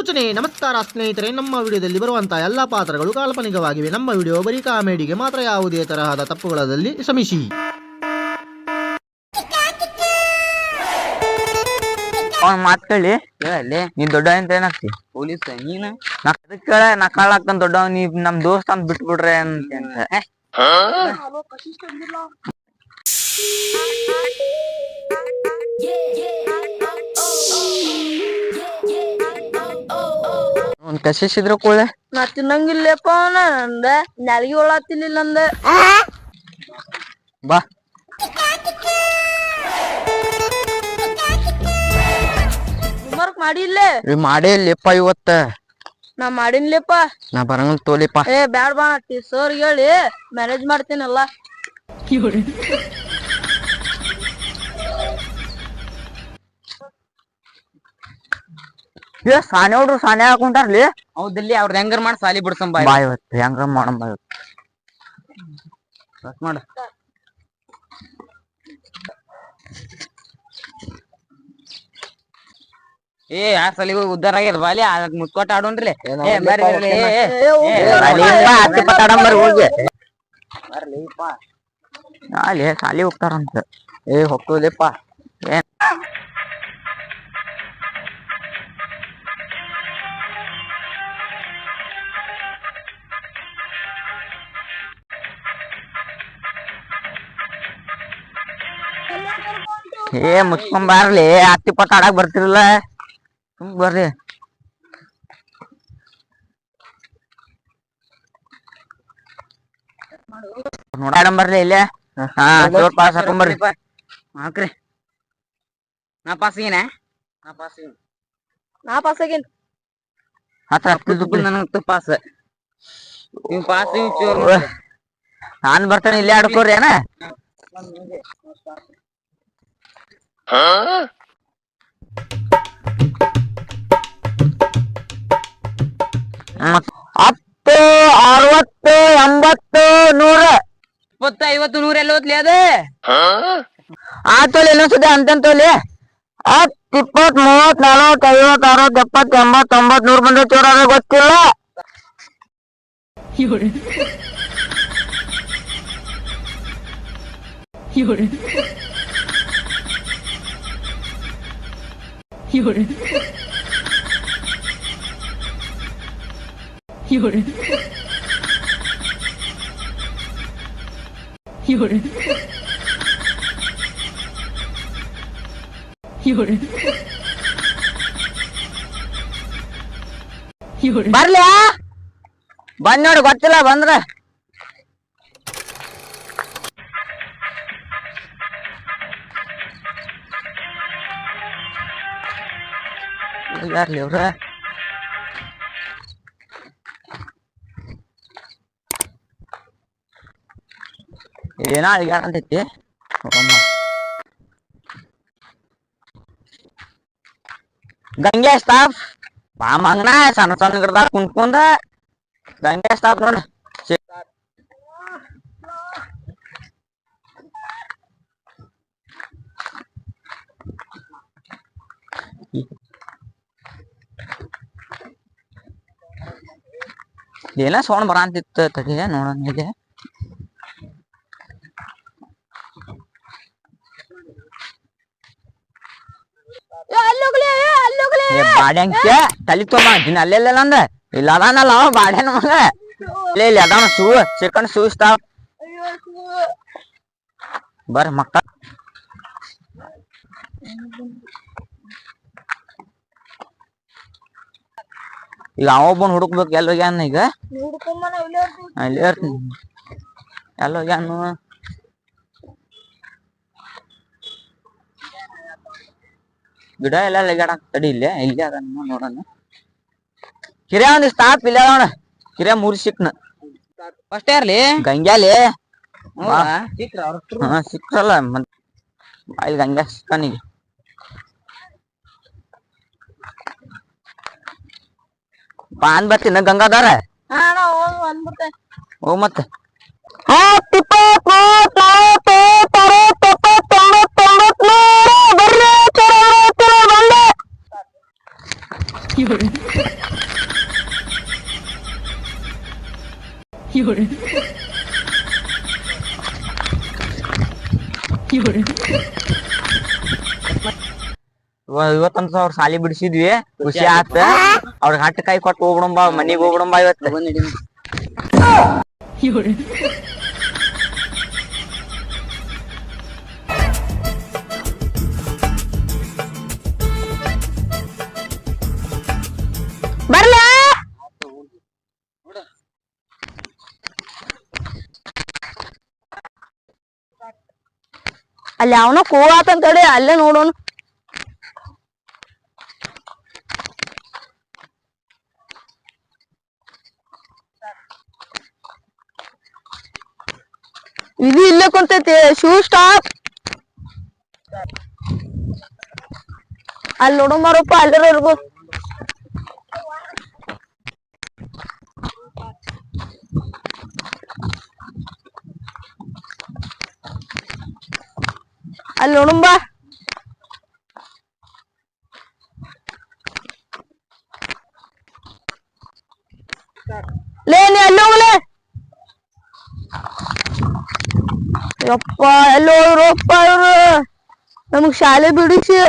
ಸೂಚನೆ. ನಮಸ್ಕಾರ ಸ್ನೇಹಿತರೆ, ನಮ್ಮ ವಿಡಿಯೋದಲ್ಲಿ ಬರುವಂತಹ ಎಲ್ಲಾ ಪಾತ್ರಗಳು ಕಾಲ್ಪನಿಕವಾಗಿವೆ. ನಮ್ಮ ವಿಡಿಯೋ ಬರೀ ಕಾಮಿಡಿಗೆ ಮಾತ್ರ. ಯಾವುದೇ ತರಹದ ತಪ್ಪುಗಳಲ್ಲಿ ಕ್ಷಮಿಸಿ. ಮಾತ್ ಕೇಳಿ ಹೇಳಿ, ನೀ ದೊಡ್ಡ ಅಂತ ಏನಾಗ್ತಿ ಪೊಲೀಸ್ ನೀನು ನಾ ಕಾಳಾಗ್ತಾನ ದೊಡ್ಡವ, ನೀ ನಮ್ ದೋಸ್ತ ಅಂತ ಬಿಟ್ಬಿಡ್ರೆ ಅಂತ. ಒಂದ್ ಕಸಿಸಿದ್ರ ಕೂಳೆ ನಾ ತಿನ್ನಂಗಿಲ್ಲಪ್ಪ ನಂದ ನಾಲಿಗೆ ಒಳತಿಲ್ಲ ನಂದ. ಬಾ ಹೋಮ್ವರ್ಕ್ ಮಾಡಿಲ್ಲ ಮಾಡೇ ಲೆಪ್ಪ ಇವತ್ತ. ನಾ ಮಾಡಿನ್ಲೆಪ್ಪ. ನಾ ಬರಂಗ ತೋಲಿಪ್ಪ. ಬ್ಯಾಡ ಬಾ ಸರ್ ಹೇಳಿ ಮ್ಯಾನೇಜ್ ಮಾಡ್ತೀನಲ್ಲ. ಸಾನೆ ಹುಡ್ರು ಸಾನೆ ಹಾಕೊಂತಾರ್ಲಿ. ಹೌದಲ್ಲಿ ಅವ್ರದ್ ಹೆಂಗಾರ ಮಾಡಿ ಸಾಲಿ ಬಿಡ್ಸಂ ಬಾ ಇವತ್ತು ಹೆಂಗ ಮಾಡಮ್ ಬಾ ಮಾಡ. ಆ ಸಲಿಗೂ ಉದ್ದಾರ ಆಗ್ಯದ ಬಾಲಿ ಅದಕ್ ಮುತ್ಕೊಟ್ಟ ಆಡೋಣ್ರಿ. ಅಲ್ಲಿ ಸಾಲಿ ಹೋಗ್ತಾರಂತ. ಹೋಗ್ತೋದಪ್ಪ. ಮುಚ್ಕೊಂಬಾರ್ಲಿ, ಹತ್ತಿ ಪಟ್ಟ ಆಡಕ್ ಬರ್ತಿರಲ್ಲ, ಬರ್ರಿ. ನೋಡಾಡಂ ಬರ್ಲಿ ಇಲ್ಲೇ. ಜೋರ್ ಪಾಸ್ ಹಾಕೊಂಬರ್ರಿ. ಹಾಕ್ರಿ. ನಾ ಪಾಸ್ ಆಗೇನ್ ನನಗ್ ಪಾಸ್. ಇವ್ ಪಾಸ್ ಇವ್ ಚೋರ್. ನಾನ್ ಬರ್ತಾನೆ, ಇಲ್ಲೇ ಆಡ್ಕೋರಿ ಏನ. ಹತ್ತು 60 80 100 20 50 100 ಎಲ್ಲ ಓದ್ಲಿ ಅದ. ಆತೋಲಿ ಇನ್ನೊಂದ್ಸತಿ ಅಂತಂತೋಲಿ. 10 20 30 40 50 60 70 80 90 100 ಬಂದ್ರೆ ಚೋರ ಗೊತ್ತಿಲ್ಲ. ಬರ್ಲಿ ಬಂದ್ ನೋಡಿ, ಗೊತ್ತಿಲ್ಲ ಬಂದ್ರ ಯಾರ್ಲಿ ಅವ್ರ. ಏನೋ ಅಳಿಗಾಡಂತೈತಿ. ಗಂಗೆ ಸ್ಟಾಫ್ ಬಾ ಮಂಗನ, ಸಣ್ಣ ಸಣ್ಣ ಗಿಡದಾಗ ಕುಂತ್ಕೊಂಡ ಗಂಗೆ ಸ್ಟಾಫ್ ನೋಡ. ಏನ ಸೌಂಡ್ ಬರಂತಿತ್ತು, ತಡಿ ನೋಡೋಣ. ಇಲ್ಲಿ ಬಾಡ್ಯಾಂಕ ತಲಿ ತೊಗೊಂಡ ಅಲ್ಲೆಲ್ಲ ನಂದ ಇಲ್ಲ ಅದಾನಲ್ಲ ಅವ ಬಾಡ್ಯಾನ ಮಗ. ಇಲ್ಲಿ ಅದಾನ ಶೂ ಚಿಕನ್ ಶೂ ಸ್ಟಾಫ್. ಬರ್ರಿ ಮಕ್ಕ. ಈಗ ಅವೊಬ್ಬನ್ ಹುಡುಕ್ಬೇಕು. ಎಲ್ಲೋಗ್ಯಾನ ಈಗ? ಇಲ್ಲೇ ಇರ್ತೀನಿ. ಎಲ್ಲೋಗ್ಯಾನು? ಗಿಡ ಎಲ್ಲ ಲಗಾಡಕ್ ತಡಿ. ಇಲ್ಲೇ ಇಲ್ಲೇ ಅದ ನೋಡೋಣ. ಕಿರಿಯ ಒಂದ್ ಸ್ಟಾಪ್ ಇಲ್ಲ ನೋಡ. ಕಿರಿಯ 3 ಸಿಕ್ನ ಫಸ್ಟ್ ಯಾರ್ಲಿ? ಗಂಗ್ಯಾಲಿ. ಸಿಕ್ರಲ್ಲ ಮತ್ ಇಲ್ಲಿ ಗಂಗ್ಯಾ ಸಿಕ್ಕನಿಗೆ. ಪಾನ್ ಬರ್ತೀನ ಗಂಗಾಧಾರ. ಹೋಗ್ ಮತ್ತೆ. 10 20 30 40 50 60 70 80 90 100 ಬರ್ರಿ. ಇವತ್ತಂತ ಅವ್ರ ಸಾಲಿ ಬಿಡಿಸಿದ್ವಿ, ಖುಷಿ ಆತ. ಅವ್ರಿಗೆ ಹಟ್ಟ ಕೈ ಕೊಟ್ಟು ಹೋಗ್ಬಿಡಂಬ, ಮನಿಗ್ ಹೋಗ್ಬಿಡಂಬ ಇವತ್ತು. ಬರ್ಲ ಅಲ್ಲಿ ಅವನ ಕೂವಾತಂತ ಹೇಳಿ ಅಲ್ಲೇ ನೋಡೋಣ. ಇದು ಇಲ್ಲೇ ಕುಂತೈತಿ. Shoe stop. ಅಲ್ಲಿ ನೋಡೋ ಮಾರಪ್ಪ, ಅಲ್ಲರ ಇರ್ಬೋದು. ಅಲ್ಲಿ ನೋಡುಂಬ. ಲೇ ನೀ ಅಲ್ಲಿ ಹೋಗ್ಲೆ. ಯಪ್ಪ ಎಲ್ಲಿ ಹೋಗ್ರಪ್ಪ ಇವ್ರು, ನಮಗ್ ಶಾಲೆ ಬಿಡಿಸಿ.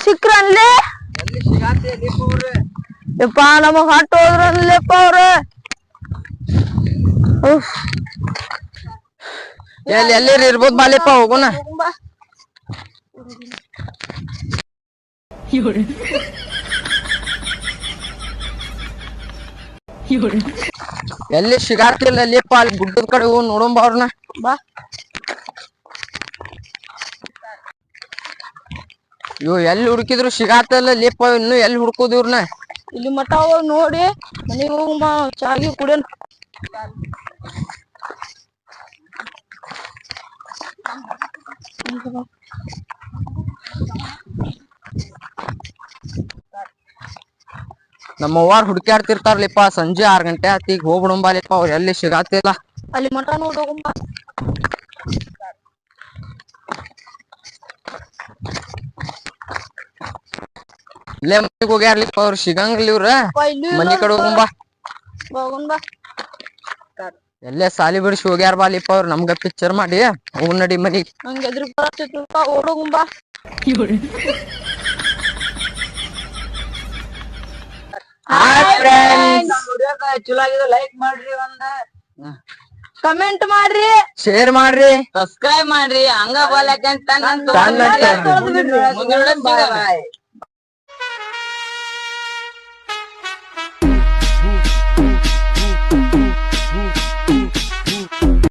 ಸಿಕ್ರ ಅನ್ಲಿ ಯಪ್ಪ, ನಮಗ್ ಹಟ್ಟು ಹೋದ್ರ ಅನ್ಲಿಪ್ಪ ಅವ್ರ. ಎಲ್ಲಿ ಇರ್ಬೋದು ಬಾಲಿಪ್ಪ, ಹೋಗೋಣ. ಎಲ್ಲಿ ಸಿಗಾತಿಲ್ಲ ಅಲ್ಲಿಪ್ಪ, ಅಲ್ಲಿ ಗುಡ್ಡದ ಕಡೆ ಹೋಗಿ ನೋಡಂಬ ಅವ್ರನ್ನ. ಬಾ. ಇವ್ ಎಲ್ಲಿ ಹುಡುಕಿದ್ರು ಸಿಗಾತಲ್ಲ ಲೇಪ, ಇನ್ನು ಎಲ್ಲಿ ಹುಡ್ಕೋದು ಇವ್ರನ್ನ. ಇಲ್ಲಿ ಮಠ ನೋಡಿ ಮನೆಗೆ ಹೋಗಮ್ಮ, ಚಾಗಿ ಕುಡಿಯೋಣ. ನಮ್ಮ ಅವ್ವಾರ್ ಹುಡುಕ್ಯಾಡ್ತಿರ್ತಾರ್ಲಿಪ್ಪ, ಸಂಜೆ 6 ಗಂಟೆ ಆತ. ಈಗ ಹೋಗ್ಬಿಡಂಬಾಲಿಪ್ಪ, ಅವ್ರು ಎಲ್ಲಿ ಸಿಗಾತಿಲ್ಲ. ಅಲ್ಲಿ ಮಠ ನೋಡಿ ಹೋಗಮ್ಮ. ಇಲ್ಲೇ ಮನೆಗೆ ಹೋಗ್ಯಾರ್ಲಿಪ್ಪ, ಅವ್ರು ಸಿಗಂಗಿಲ್ಲ ಇವ್ರ. ಮನಿ ಕಡೆ ಹೋಗಂಬ. ಎಲ್ಲೇ ಸಾಲಿ ಬಿಡಿಸಿ ಹೋಗ್ಯಾರ ಬಾಲಿಪ್ಪ ಅವ್ರು, ನಮ್ಗ ಪಿಕ್ಚರ್ ಮಾಡಿ ಹೋಗ್ ನಡಿ ಮನಿಗ್. ನಂಗೆ ಎದ್ರಿಗೆ ಬರತ್ತಿತ್ತು, ಓಡೋಗುಂಬ. ಚಲೋ ಆಗಿದೆ, ಲೈಕ್ ಮಾಡ್ರಿ, ಕಮೆಂಟ್ ಮಾಡ್ರಿ, ಶೇರ್ ಮಾಡ್ರಿ, ಸಬ್ಸ್ಕ್ರೈಬ್ ಮಾಡ್ರಿ. ಹಂಗ ಬಾಲಕಂತ ಬಾಯ್ ಬಾಯ್.